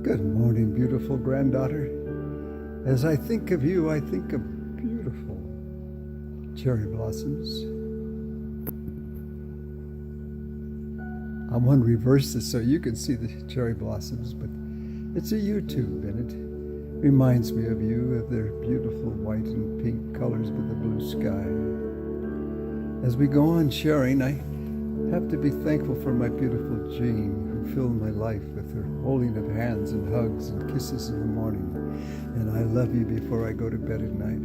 Good morning, beautiful granddaughter. As I think of you, I think of beautiful cherry blossoms. I'm going to reverse this so you can see the cherry blossoms, but it's a YouTube and it reminds me of you, of their beautiful white and pink colors with the blue sky. As we go on sharing, I have to be thankful for my beautiful Jean, who filled my life with her holding of hands and hugs and kisses in the morning. And I love you before I go to bed at night.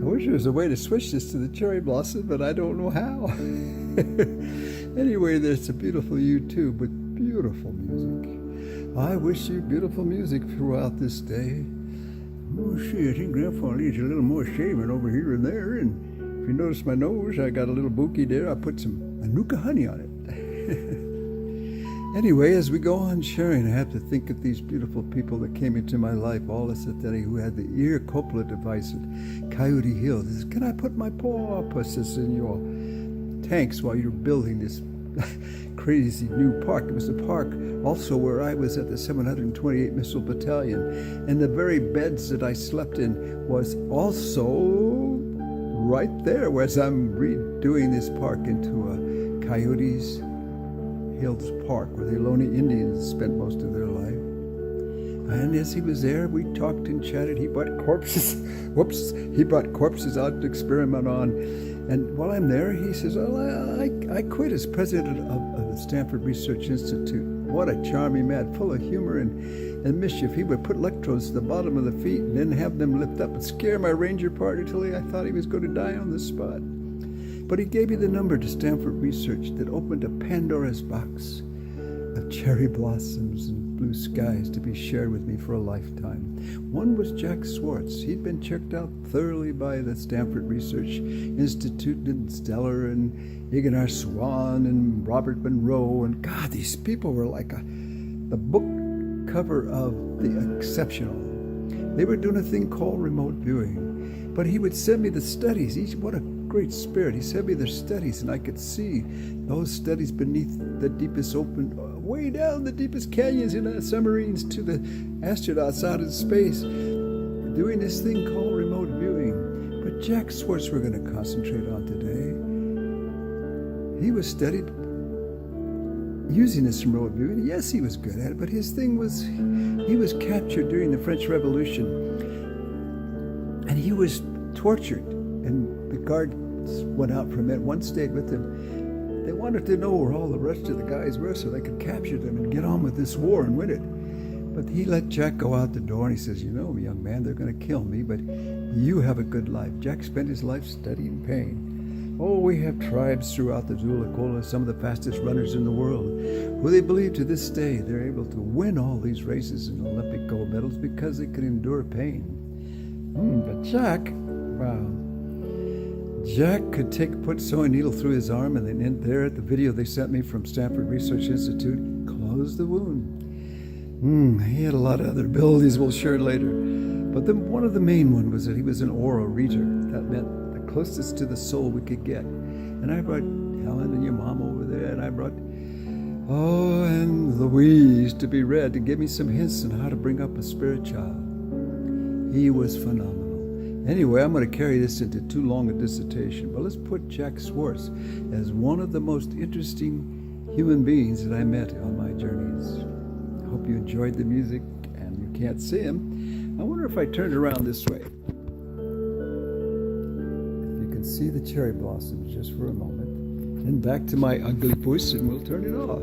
I wish there was a way to switch this to the cherry blossom, but I don't know how. Anyway, there's a beautiful YouTube with beautiful music. I wish you beautiful music throughout this day. Oh, see, I think Grandpa needs a little more shaving over here and there. And if you notice my nose, I got a little bookie there. I put some Manuka honey on it. Anyway, as we go on sharing, I have to think of these beautiful people that came into my life, all this at that, who had the ear Coppola device at Coyote Hill. This is, can I put my paw pusses in your tanks while you're building this crazy new park? It was a park also where I was at the 728 Missile Battalion, and the very beds that I slept in was also right there, whereas I'm redoing this park into a Coyotes Hills Park, where the Ohlone Indians spent most of their life. And as he was there, we talked and chatted. He brought corpses. He brought corpses out to experiment on. And while I'm there, he says, "Well, I quit as president of the Stanford Research Institute." What a charming man, full of humor and mischief. He would put electrodes to the bottom of the feet and then have them lift up and scare my ranger partner till I thought he was going to die on the spot. But he gave me the number to Stanford Research that opened a Pandora's box of cherry blossoms and blue skies to be shared with me for a lifetime. One was Jack Swartz. He'd been checked out thoroughly by the Stanford Research Institute and Stellar and Iganar Swan and Robert Monroe. And God, these people were like the book cover of the exceptional. They were doing a thing called remote viewing. But he would send me the studies. What a great spirit. He sent me their studies, and I could see those studies beneath the deepest open, way down the deepest canyons in the submarines to the astronauts out in space, doing this thing called remote viewing. But Jack Swartz we're going to concentrate on today. He was studied using this remote viewing. Yes, he was good at it, but his thing was, he was captured during the French Revolution, and he was tortured, and the guards went out from it. One stayed with him. They wanted to know where all the rest of the guys were so they could capture them and get on with this war and win it. But he let Jack go out the door, and he says, "You know, young man, they're going to kill me, but you have a good life." Jack spent his life studying pain. Oh, we have tribes throughout the Zulacola, some of the fastest runners in the world, who they believe to this day they're able to win all these races and Olympic gold medals because they could endure pain. But Jack, wow. Jack could put a sewing needle through his arm, and then there at the video they sent me from Stanford Research Institute, close the wound. He had a lot of other abilities we'll share later. But one of the main one was that he was an aura reader. That meant the closest to the soul we could get. And I brought Helen and your mom over there, and I brought, and Louise to be read to give me some hints on how to bring up a spirit child. He was phenomenal. Anyway, I'm going to carry this into too long a dissertation, but let's put Jack Swartz as one of the most interesting human beings that I met on my journeys. I hope you enjoyed the music, and you can't see him. I wonder if I turned around this way. If you can see the cherry blossoms just for a moment. Then back to my ugly voice, and we'll turn it off.